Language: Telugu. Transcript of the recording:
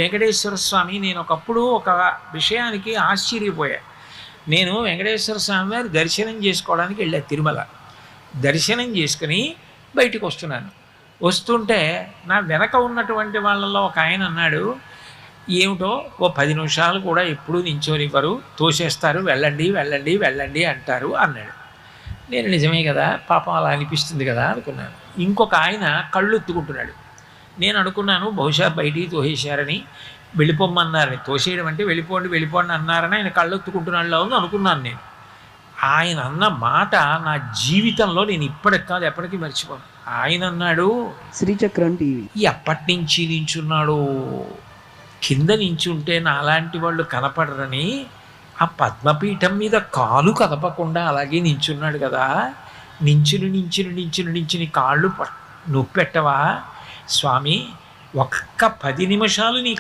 వెంకటేశ్వర స్వామి నేను ఒకప్పుడు ఒక విషయానికి ఆశ్చర్యపోయా. నేను వెంకటేశ్వర స్వామి వారి దర్శనం చేసుకోవడానికి వెళ్ళా తిరుమల. దర్శనం చేసుకుని బయటికి వస్తున్నాను. వస్తుంటే నా వెనక ఉన్నటువంటి వాళ్ళలో ఒక ఆయన అన్నాడు, ఏమిటో ఓ 10 నిమిషాలు కూడా ఎప్పుడూ నించోనివ్వరు, తోసేస్తారు, వెళ్ళండి వెళ్ళండి వెళ్ళండి అంటారు అన్నాడు. నేను నిజమే కదా, పాపం అలా అనిపిస్తుంది కదా అనుకున్నాను. ఇంకొక ఆయన కళ్ళు ఎత్తుకుంటున్నాడు. నేను అనుకున్నాను బహుశా బయటికి తోసేశారని, వెళ్ళిపోమ్మన్నారని. తోసేయడం అంటే వెళ్ళిపోండి వెళ్ళిపోండి అన్నారని ఆయన కళ్ళొత్తుకుంటున్నాడులో ఉంది అనుకున్నాను నేను. ఆయన అన్న మాట నా జీవితంలో నేను ఇప్పటికి కాదు ఎప్పటికీ మర్చిపోను. ఆయన అన్నాడు, శ్రీచక్రం టీవీ ఎప్పటి నుంచి నించున్నాడు, కింద నించుంటే నాలాంటి వాళ్ళు కనపడరని ఆ పద్మపీఠం మీద కాలు కదపకుండా అలాగే నించున్నాడు కదా, నించుని కాళ్ళు నొప్పెట్టవా స్వామి, ఒక్క 10 నిమిషాలు నీ